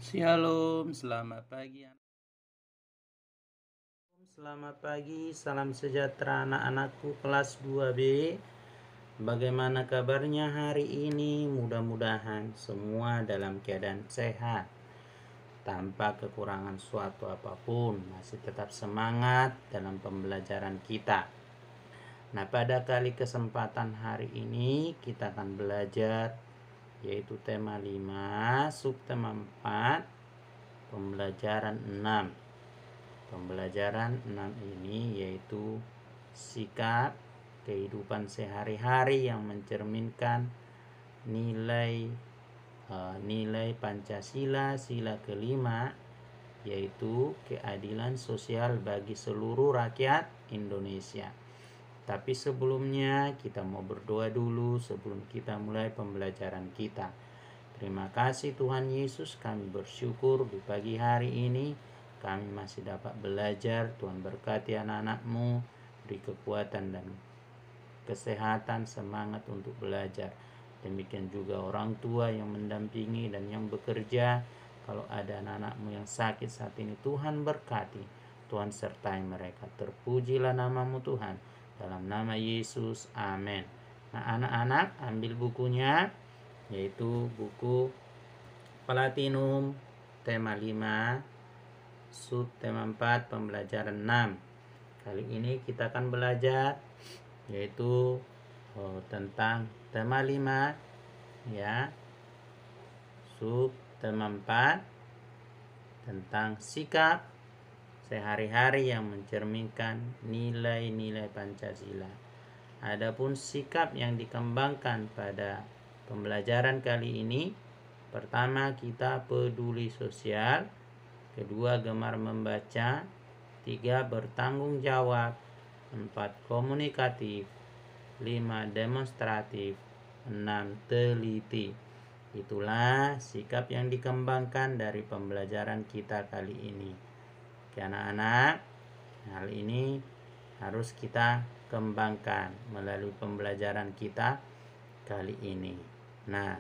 Shalom, selamat pagi. Selamat pagi, salam sejahtera anak-anakku kelas 2B. Bagaimana kabarnya hari ini? Mudah-mudahan semua dalam keadaan sehat, tanpa kekurangan suatu apapun, masih tetap semangat dalam pembelajaran kita. Nah, pada kali kesempatan hari ini kita akan belajar yaitu tema 5, subtema 4, pembelajaran 6. Pembelajaran 6 ini yaitu sikap kehidupan sehari-hari yang mencerminkan nilai Pancasila, sila kelima, yaitu keadilan sosial bagi seluruh rakyat Indonesia. Tapi sebelumnya kita mau berdoa dulu sebelum kita mulai pembelajaran kita. Terima kasih Tuhan Yesus, kami bersyukur di pagi hari ini kami masih dapat belajar. Tuhan berkati anak-anak-Mu, beri kekuatan dan kesehatan, semangat untuk belajar. Demikian juga orang tua yang mendampingi dan yang bekerja. Kalau ada anak-anak-Mu yang sakit saat ini, Tuhan berkati, Tuhan sertai mereka. Terpujilah nama-Mu Tuhan, dalam nama Yesus, amin. Nah, anak-anak ambil bukunya, yaitu buku Platinum tema 5, subtema 4, pembelajaran 6. Kali ini kita akan belajar yaitu tentang tema 5 ya, subtema 4, tentang sikap sehari-hari yang mencerminkan nilai-nilai Pancasila. Adapun sikap yang dikembangkan pada pembelajaran kali ini, pertama kita peduli sosial, kedua gemar membaca, 3 bertanggung jawab, 4 komunikatif, 5 demonstratif, 6 teliti. Itulah sikap yang dikembangkan dari pembelajaran kita kali ini. Oke anak-anak, hal ini harus kita kembangkan melalui pembelajaran kita kali ini. Nah,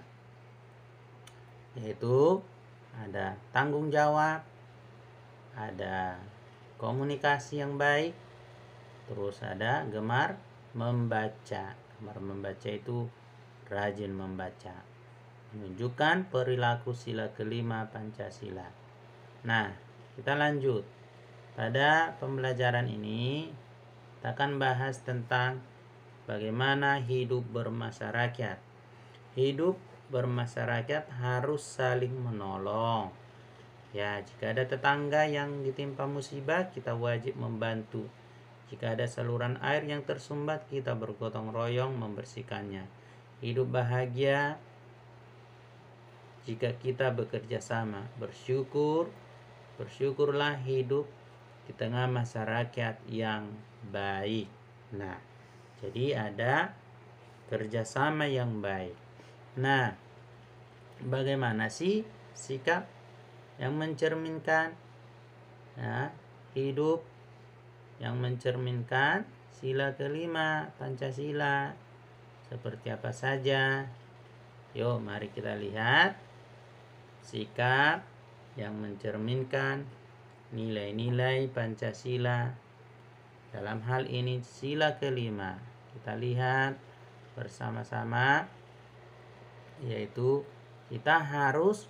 yaitu ada tanggung jawab, ada komunikasi yang baik, terus ada gemar membaca. Gemar membaca itu rajin membaca, menunjukkan perilaku sila kelima Pancasila. Nah, kita lanjut. Pada pembelajaran ini kita akan bahas tentang bagaimana hidup bermasyarakat. Hidup bermasyarakat harus saling menolong. Ya, jika ada tetangga yang ditimpa musibah, kita wajib membantu. Jika ada saluran air yang tersumbat, kita bergotong royong membersihkannya. Hidup bahagia jika kita bekerja sama. Bersyukurlah hidup di tengah masyarakat yang baik. Nah, jadi ada kerjasama yang baik. Nah, bagaimana sih sikap yang mencerminkan hidup yang mencerminkan sila kelima Pancasila? Seperti apa saja? Yuk, mari kita lihat sikap yang mencerminkan nilai-nilai Pancasila. Dalam hal ini sila kelima, kita lihat bersama-sama, yaitu kita harus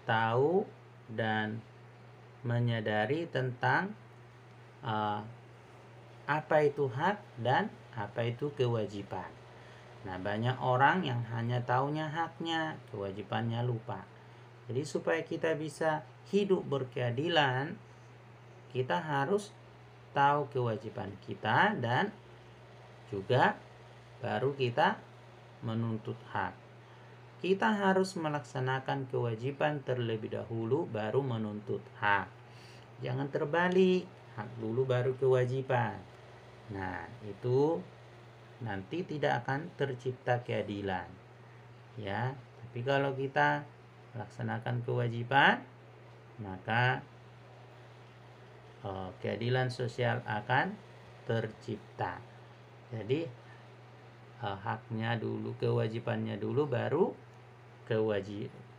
tahu dan menyadari tentang apa itu hak dan apa itu kewajiban. Nah, banyak orang yang hanya taunya haknya, kewajibannya lupa. Jadi supaya kita bisa hidup berkeadilan, kita harus tahu kewajiban kita dan juga baru kita menuntut hak. Kita harus melaksanakan kewajiban terlebih dahulu baru menuntut hak. Jangan terbalik, hak dulu baru kewajiban. Nah, itu nanti tidak akan tercipta keadilan. Ya, tapi kalau kita melaksanakan kewajiban, maka keadilan sosial akan tercipta. Jadi haknya dulu, kewajibannya dulu, baru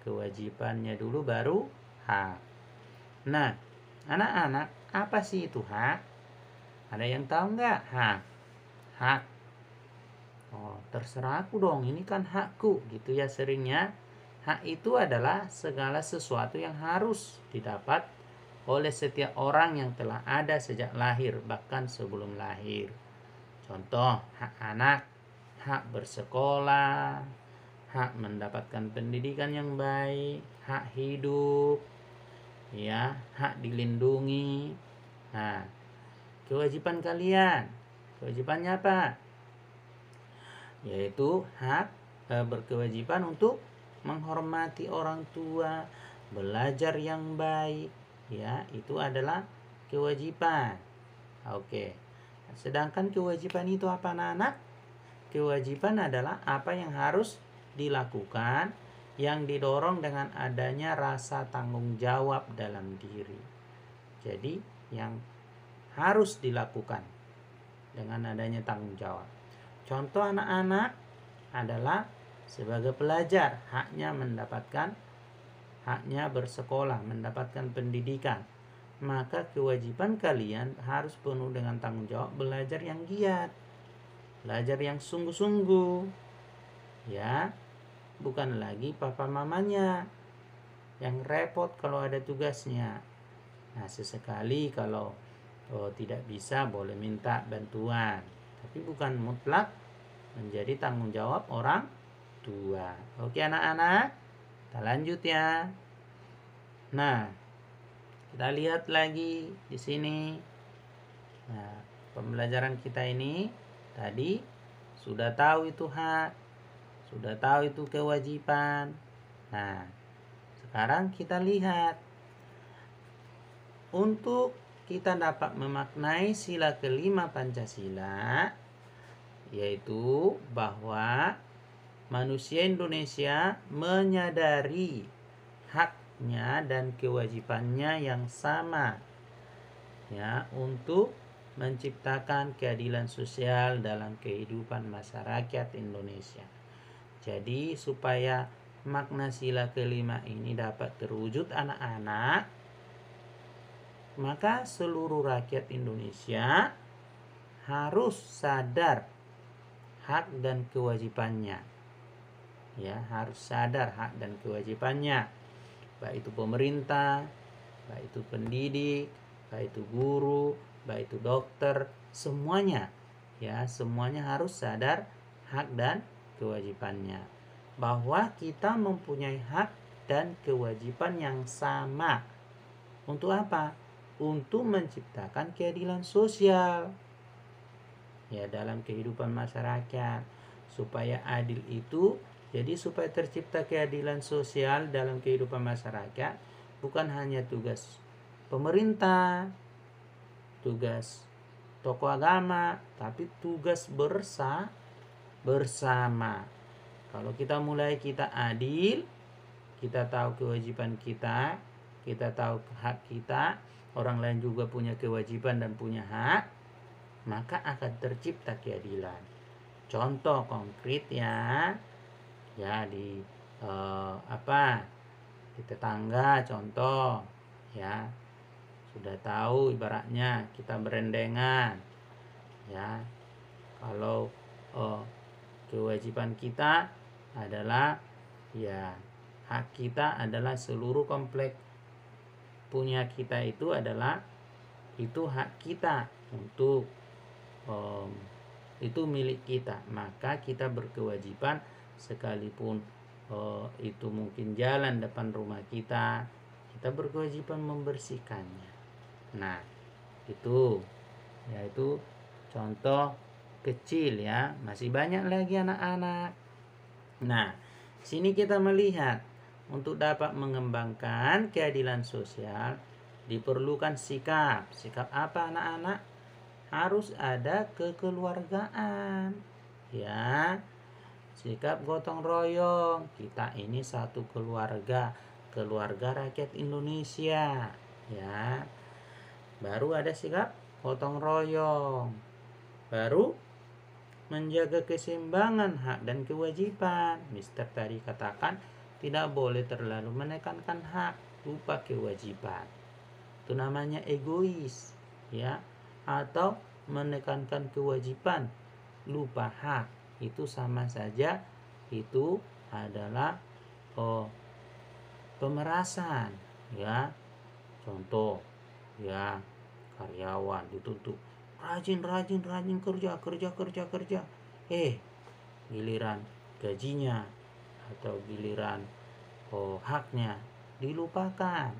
kewajibannya dulu baru hak. Nah, anak-anak, apa sih itu hak? Ada yang tahu nggak? Hak. Oh, terserah aku dong, ini kan hakku, gitu ya seringnya. Hak itu adalah segala sesuatu yang harus didapat oleh setiap orang yang telah ada sejak lahir, bahkan sebelum lahir. Contoh, hak anak, hak bersekolah, hak mendapatkan pendidikan yang baik, hak hidup, ya, hak dilindungi. Nah, kewajiban kalian, kewajibannya apa? Yaitu hak berkewajiban untuk menghormati orang tua, belajar yang baik, ya, itu adalah kewajiban. Oke. Sedangkan kewajiban itu apa, anak-anak? Kewajiban adalah apa yang harus dilakukan, yang didorong dengan adanya rasa tanggung jawab dalam diri. Jadi, yang harus dilakukan dengan adanya tanggung jawab. Contoh anak-anak adalah sebagai pelajar, haknya bersekolah, mendapatkan pendidikan. Maka kewajiban kalian harus penuh dengan tanggung jawab, belajar yang giat, belajar yang sungguh-sungguh, ya, bukan lagi papa mamanya yang repot kalau ada tugasnya. Nah, sesekali kalau tidak bisa boleh minta bantuan, tapi bukan mutlak menjadi tanggung jawab orang tua. Oke anak-anak, kita lanjut ya. Nah, kita lihat lagi di sini. Nah, pembelajaran kita ini tadi sudah tahu itu hak, sudah tahu itu kewajiban. Nah, sekarang kita lihat untuk kita dapat memaknai sila kelima Pancasila, yaitu bahwa manusia Indonesia menyadari haknya dan kewajibannya yang sama, ya, untuk menciptakan keadilan sosial dalam kehidupan masyarakat Indonesia. Jadi supaya makna sila kelima ini dapat terwujud anak-anak, maka seluruh rakyat Indonesia harus sadar hak dan kewajibannya. Ya, harus sadar hak dan kewajibannya. Baik itu pemerintah, baik itu pendidik, baik itu guru, baik itu dokter, semuanya, ya, semuanya harus sadar hak dan kewajibannya. Bahwa kita mempunyai hak dan kewajiban yang sama. Untuk apa? Untuk menciptakan keadilan sosial, ya, dalam kehidupan masyarakat. Supaya adil itu, jadi supaya tercipta keadilan sosial dalam kehidupan masyarakat, bukan hanya tugas pemerintah, tugas tokoh agama, tapi tugas bersama. Kalau kita adil, kita tahu kewajiban kita tahu hak kita, orang lain juga punya kewajiban dan punya hak, maka akan tercipta keadilan. Contoh konkret ya di di tetangga, contoh ya, sudah tahu ibaratnya kita berendengan, ya, kalau kewajiban kita adalah, ya, hak kita adalah seluruh komplek punya kita itu adalah, itu hak kita untuk itu milik kita, maka kita berkewajiban sekalipun itu mungkin jalan depan rumah kita berkewajiban membersihkannya. Nah, itu yaitu contoh kecil ya, masih banyak lagi anak-anak. Nah, sini kita melihat untuk dapat mengembangkan keadilan sosial diperlukan sikap apa anak-anak? Harus ada kekeluargaan, ya, sikap gotong royong. Kita ini satu keluarga rakyat Indonesia, ya. Baru ada sikap gotong royong, baru menjaga keseimbangan hak dan kewajiban. Mister tadi katakan tidak boleh terlalu menekankan hak, lupa kewajiban. Itu namanya egois, ya. Atau menekankan kewajiban, lupa hak. Itu sama saja, itu adalah pemerasan, ya. Contoh, ya, karyawan dituntut rajin kerja. Giliran gajinya atau giliran haknya dilupakan.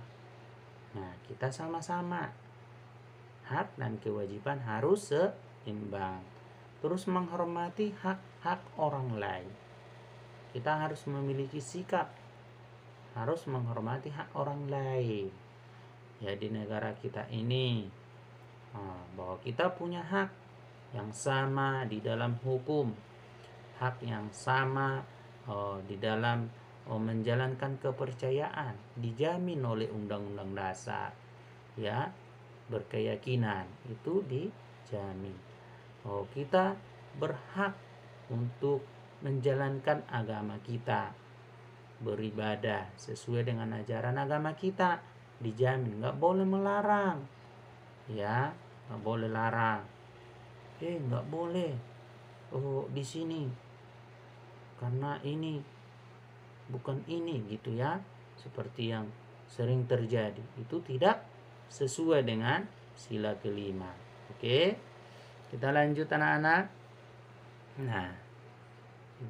Nah, kita sama-sama hak dan kewajiban harus seimbang. Terus menghormati hak-hak orang lain. Kita harus memiliki sikap harus menghormati hak orang lain. Ya, di negara kita ini bahwa kita punya hak yang sama di dalam hukum, hak yang sama di dalam menjalankan kepercayaan, dijamin oleh Undang-Undang Dasar, ya, berkeyakinan itu dijamin. Kita berhak untuk menjalankan agama kita, beribadah sesuai dengan ajaran agama kita, dijamin. Nggak boleh melarang, ya, nggak boleh larang. Nggak boleh di sini karena ini bukan ini, gitu ya, seperti yang sering terjadi. Itu tidak sesuai dengan sila kelima. Oke, kita lanjut anak-anak. Nah,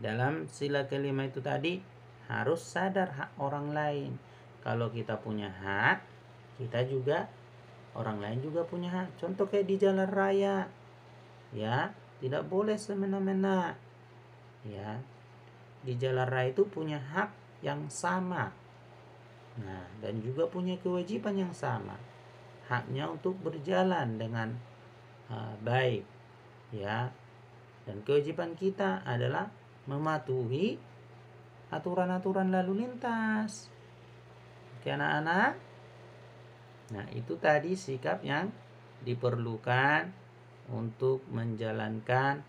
dalam sila kelima itu tadi harus sadar hak orang lain. Kalau kita punya hak, kita juga, orang lain juga punya hak. Contoh kayak di jalan raya, ya, tidak boleh semena-mena, ya. Di jalan raya itu punya hak yang sama, nah, dan juga punya kewajiban yang sama. Haknya untuk berjalan dengan baik, ya, dan kewajiban kita adalah mematuhi aturan-aturan lalu lintas. Oke anak-anak. Nah, itu tadi sikap yang diperlukan untuk menjalankan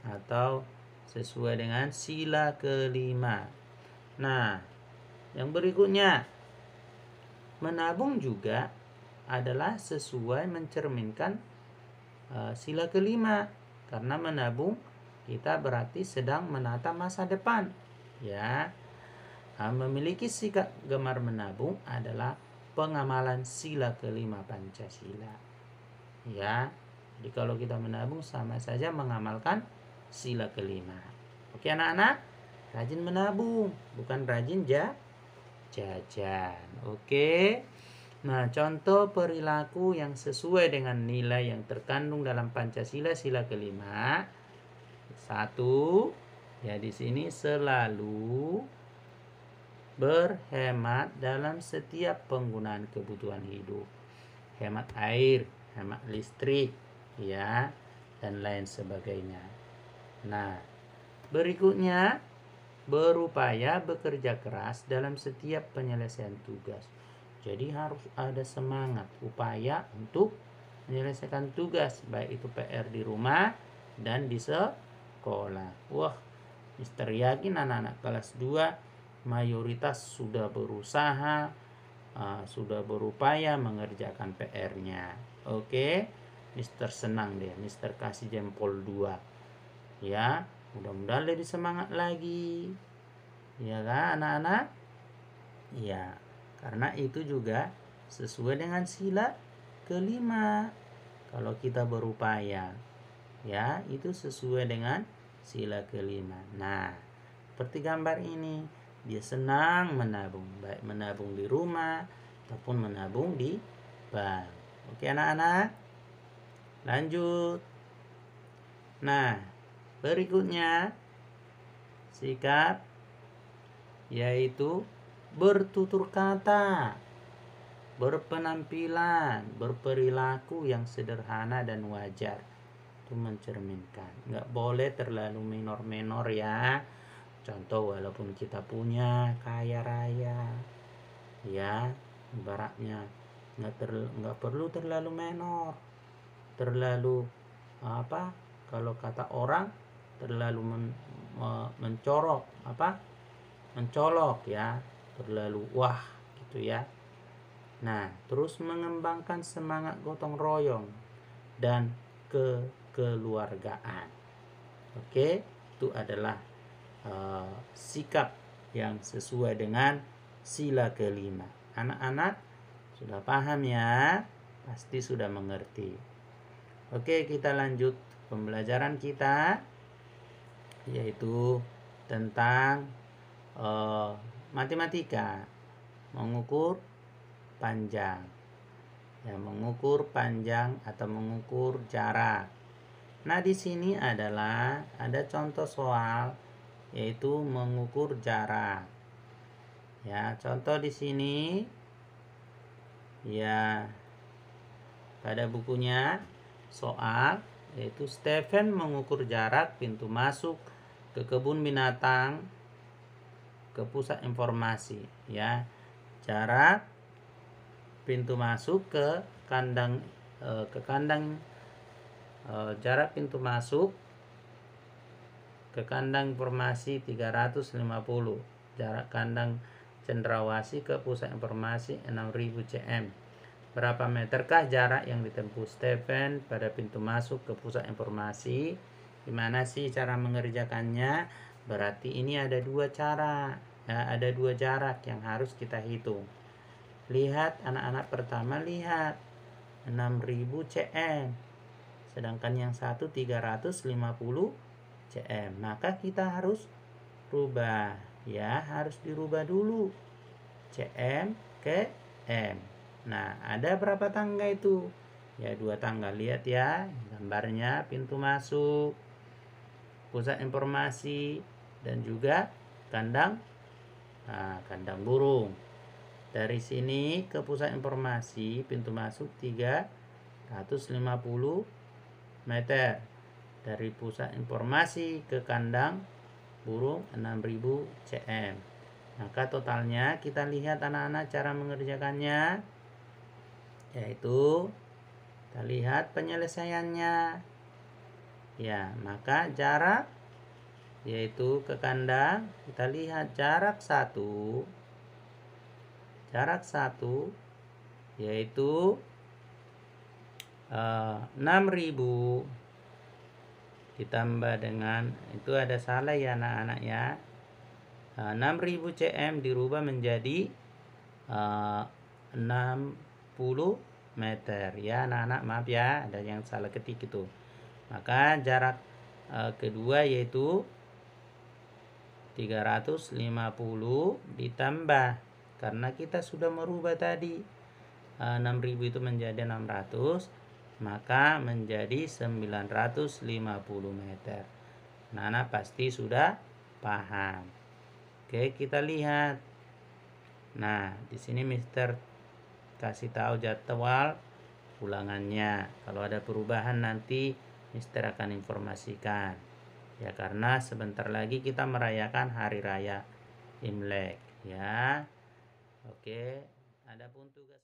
atau sesuai dengan sila kelima. Nah, yang berikutnya, menabung juga adalah sesuai mencerminkan sila kelima. Karena menabung kita berarti sedang menata masa depan, ya. Memiliki sikap gemar menabung adalah pengamalan sila kelima Pancasila, ya. Jadi kalau kita menabung sama saja mengamalkan sila kelima. Oke anak-anak, rajin menabung, bukan rajin jajan. Oke. Nah, contoh perilaku yang sesuai dengan nilai yang terkandung dalam Pancasila sila kelima. 1, ya, di sini selalu berhemat dalam setiap penggunaan kebutuhan hidup. Hemat air, hemat listrik, ya, dan lain sebagainya. Nah, berikutnya, berupaya bekerja keras dalam setiap penyelesaian tugas. Jadi harus ada semangat, upaya untuk menyelesaikan tugas, baik itu PR di rumah dan di sekolah. Wah, Mister yakin anak-anak kelas 2 mayoritas sudah berusaha, sudah berupaya mengerjakan PR-nya. Oke, Mister senang deh, Mister kasih jempol 2. Ya, mudah-mudahan lebih semangat lagi. Ya kan anak-anak? Ya, karena itu juga sesuai dengan sila kelima. Kalau kita berupaya, ya, itu sesuai dengan sila kelima. Nah, seperti gambar ini, dia senang menabung, baik menabung di rumah ataupun menabung di bank. Oke anak-anak, lanjut. Nah, berikutnya sikap yaitu bertutur kata, berpenampilan, berperilaku yang sederhana dan wajar. Itu mencerminkan, nggak boleh terlalu menor-menor, ya. Contoh, walaupun kita punya kaya raya, ya, ibaratnya nggak perlu terlalu menor, terlalu kalau kata orang terlalu mencorok mencolok ya, terlalu wah gitu ya. Nah, terus mengembangkan semangat gotong royong dan kekeluargaan. Oke, itu adalah sikap yang sesuai dengan sila kelima. Anak-anak sudah paham ya? Pasti sudah mengerti. Oke, kita lanjut pembelajaran kita, yaitu tentang matematika, mengukur panjang. Ya, mengukur panjang atau mengukur jarak. Nah, di sini adalah ada contoh soal, yaitu mengukur jarak. Ya, contoh di sini ya, pada bukunya soal, yaitu Stephen mengukur jarak pintu masuk ke kebun binatang ke pusat informasi. Ya, jarak pintu masuk ke kandang jarak pintu masuk ke kandang informasi 350, jarak kandang cendrawasih ke pusat informasi 6000 cm. Berapa meterkah jarak yang ditempuh Stephen pada pintu masuk ke pusat informasi? Gimana sih cara mengerjakannya? Berarti ini ada dua cara, ya, ada dua jarak yang harus kita hitung. Lihat anak-anak, pertama lihat 6000 cm, sedangkan yang satu 350 cm. Maka kita harus rubah, ya, harus dirubah dulu cm ke m. Nah, ada berapa tangga itu? Ya, 2 tangga. Lihat ya, gambarnya pintu masuk, pusat informasi, dan juga kandang kandang burung. Dari sini ke pusat informasi, pintu masuk 350 meter. Dari pusat informasi ke kandang burung 6000 cm. Maka totalnya kita lihat anak-anak cara mengerjakannya, yaitu kita lihat penyelesaiannya. Ya, maka jarak yaitu ke kandang, kita lihat jarak 1 yaitu 6000 ditambah dengan, itu ada salah ya anak-anak ya, 6000 cm dirubah menjadi 60 meter ya anak-anak, maaf ya ada yang salah ketik itu. Maka jarak kedua yaitu 350 ditambah, karena kita sudah merubah tadi 6000 itu menjadi 600, maka menjadi 950 meter. Nana pasti sudah paham. Oke, kita lihat. Nah, di sini Mister kasih tahu jadwal ulangannya. Kalau ada perubahan nanti Mister akan informasikan. Ya, karena sebentar lagi kita merayakan hari raya Imlek ya. Oke, adapun tugas